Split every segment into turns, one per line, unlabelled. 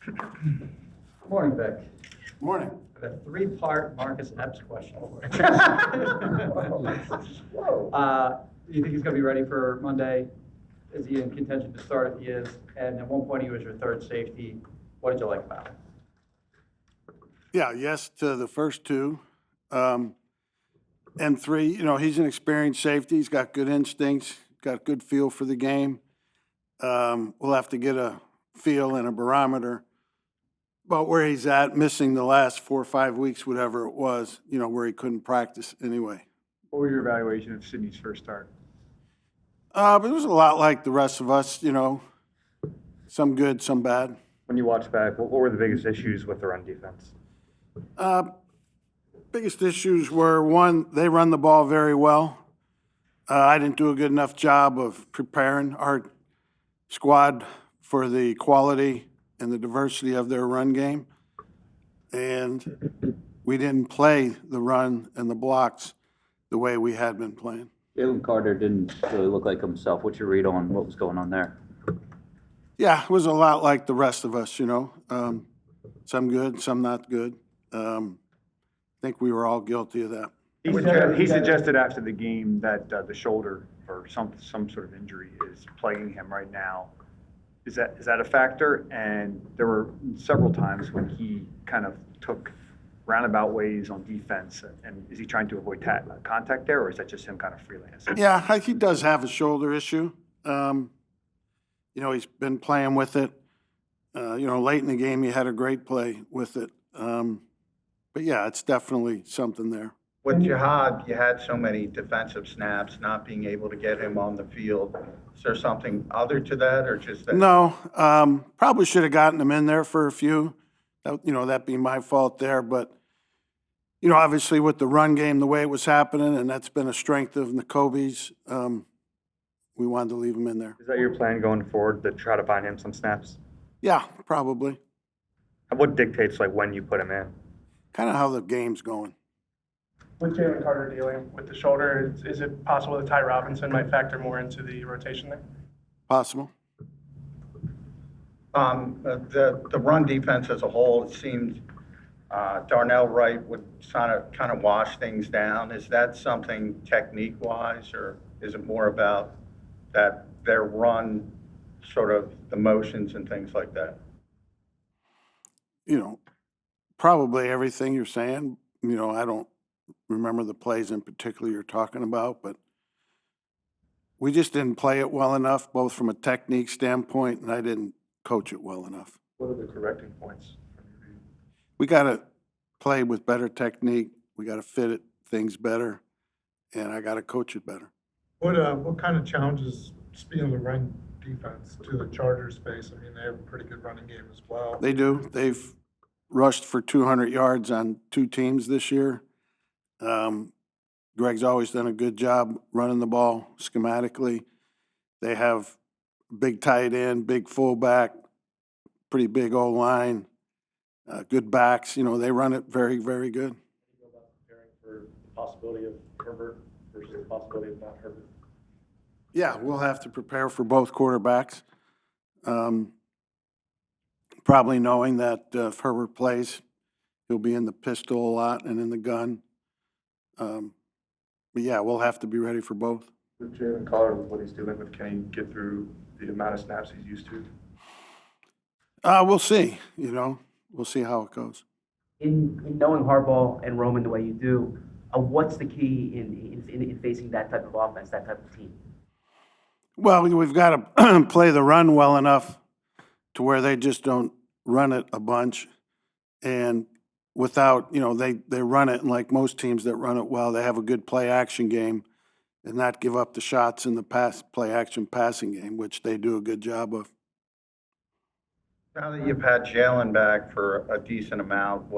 Good morning, Vic.
Morning.
I have a three-part Marcus Epps question for you. Do you think he's going to be ready for Monday? Is he in contention to start if he is? And at one point he was your third safety. What did you like about him?
Yeah, yes to the first two. And three, he's an experienced safety. He's got good instincts, got good feel for the game. We'll have to get a feel and a barometer about where he's at, missing the last 4 or 5 weeks, whatever it was, where he couldn't practice anyway.
What was your evaluation of Sydney's first start?
But it was a lot like the rest of us, some good, some bad.
When you watch back, what were the biggest issues with the run defense?
Biggest issues were, one, they run the ball very well. I didn't do a good enough job of preparing our squad for the quality and the diversity of their run game. And we didn't play the run and the blocks the way we had been playing.
Jalen Carter didn't really look like himself. What's your read on what was going on there?
Yeah, it was a lot like the rest of us, some good, some not good. I think we were all guilty of that.
He suggested after the game that the shoulder or some sort of injury is plaguing him right now. Is that a factor? And there were several times when he kind of took roundabout ways on defense. And is he trying to avoid contact there, or is that just him kind of freelancing?
Yeah, he does have a shoulder issue. He's been playing with it. Late in the game, he had a great play with it. But yeah, it's definitely something there.
With Jihad, you had so many defensive snaps, not being able to get him on the field. Is there something other to that, or just that?
No, probably should have gotten him in there for a few. That'd be my fault there. But, obviously with the run game, the way it was happening, and that's been a strength of Nakobe's, we wanted to leave him in there.
Is that your plan going forward, to try to find him some snaps?
Yeah, probably.
And what dictates when you put him in?
Kind of how the game's going.
With Jalen Carter dealing with the shoulder, is it possible that Ty Robinson might factor more into the rotation there?
Possible.
The run defense as a whole, it seemed Darnell Wright would kind of wash things down. Is that something technique-wise, or is it more about that their run, sort of the motions and things like that?
Probably everything you're saying. I don't remember the plays in particular you're talking about, but we just didn't play it well enough, both from a technique standpoint, and I didn't coach it well enough.
What are the correcting points?
We got to play with better technique. We got to fit it things better, and I got to coach it better.
What kind of challenges, speaking of the run defense, to the Chargers face? I mean, they have a pretty good running game as well.
They do. They've rushed for 200 yards on 2 teams this year. Greg's always done a good job running the ball schematically. They have big tight end, big fullback, pretty big O-line, good backs. They run it very, very good.
About preparing for the possibility of Herbert versus the possibility of not Herbert.
Yeah, we'll have to prepare for both quarterbacks. Probably knowing that if Herbert plays, he'll be in the pistol a lot and in the gun. But yeah, we'll have to be ready for both.
With Jalen Carter, what he's dealing with, can he get through the amount of snaps he's used to?
We'll see. We'll see how it goes.
In knowing Harbaugh and Roman the way you do, what's the key in facing that type of offense, that type of team?
Well, we've got to play the run well enough to where they just don't run it a bunch. And without, they run it, and like most teams that run it well, they have a good play-action game and not give up the shots in the play-action passing game, which they do a good job of.
Now that you've had Jalen back for a decent amount,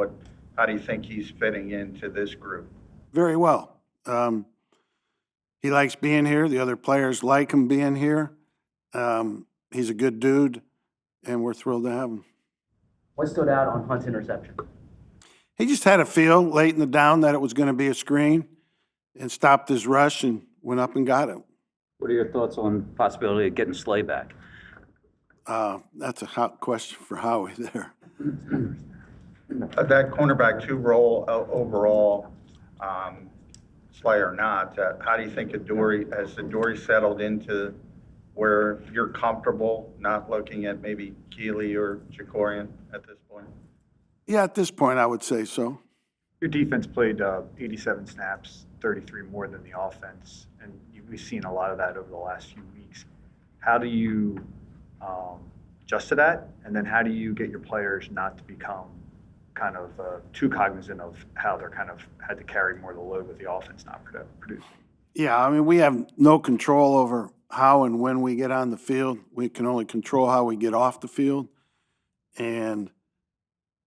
how do you think he's fitting into this group?
Very well. He likes being here. The other players like him being here. He's a good dude, and we're thrilled to have him.
What stood out on Hunt's interception?
He just had a feel late in the down that it was going to be a screen and stopped his rush and went up and got it.
What are your thoughts on the possibility of getting Slay back?
That's a hot question for Howie there.
That cornerback two role overall, Slay or not, how do you think has Adoree settled into where you're comfortable not looking at maybe Keely or Jacorian at this point?
Yeah, at this point, I would say so.
Your defense played 87 snaps, 33 more than the offense, and we've seen a lot of that over the last few weeks. How do you adjust to that? And then how do you get your players not to become kind of too cognizant of how they're kind of had to carry more of the load with the offense not producing?
Yeah, I mean, we have no control over how and when we get on the field. We can only control how we get off the field. And,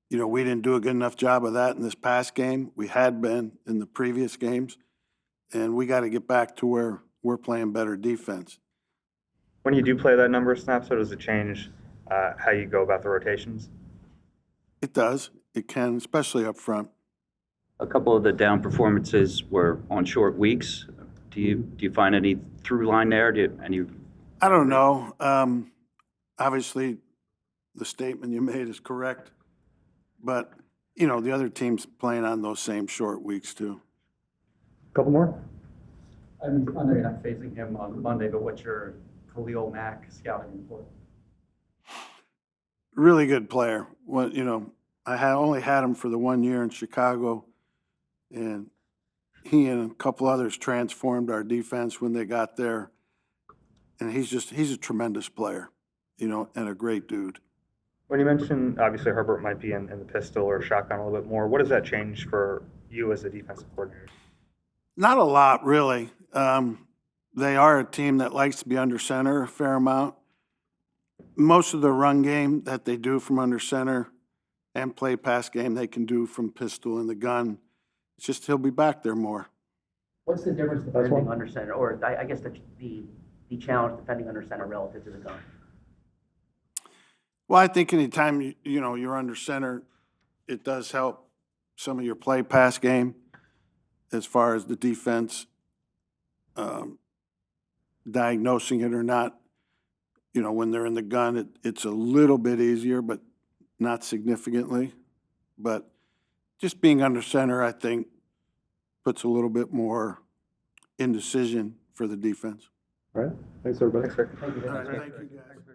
you know, we didn't do a good enough job of that in this past game. We had been in the previous games. And we got to get back to where we're playing better defense.
When you do play that number of snaps, so does it change how you go about the rotations?
It does. It can, especially up front.
A couple of the down performances were on short weeks. Do you find any through line there?
I don't know. Obviously, the statement you made is correct. But, you know, the other team's playing on those same short weeks too.
Couple more?
I know you're not facing him on Monday, but what's your Khalil Mack scouting report?
Really good player. Well, you know, I only had him for the 1 year in Chicago, and he and a couple others transformed our defense when they got there. And he's a tremendous player, you know, and a great dude.
When you mentioned, obviously, Herbert might be in the pistol or shotgun a little bit more, what does that change for you as a defensive coordinator?
Not a lot, really. They are a team that likes to be under center a fair amount. Most of the run game that they do from under center and play pass game, they can do from pistol and the gun. It's just he'll be back there more.
What's the difference defending under center, or I guess the challenge defending under center relative to the gun?
Well, I think anytime you're under center, it does help some of your play pass game as far as the defense diagnosing it or not. You know, when they're in the gun, it's a little bit easier, but not significantly. But just being under center, I think, puts a little bit more indecision for the defense.
All right. Thanks, everybody. Thanks, Rick.
Thank you.
All right, thank you, guys.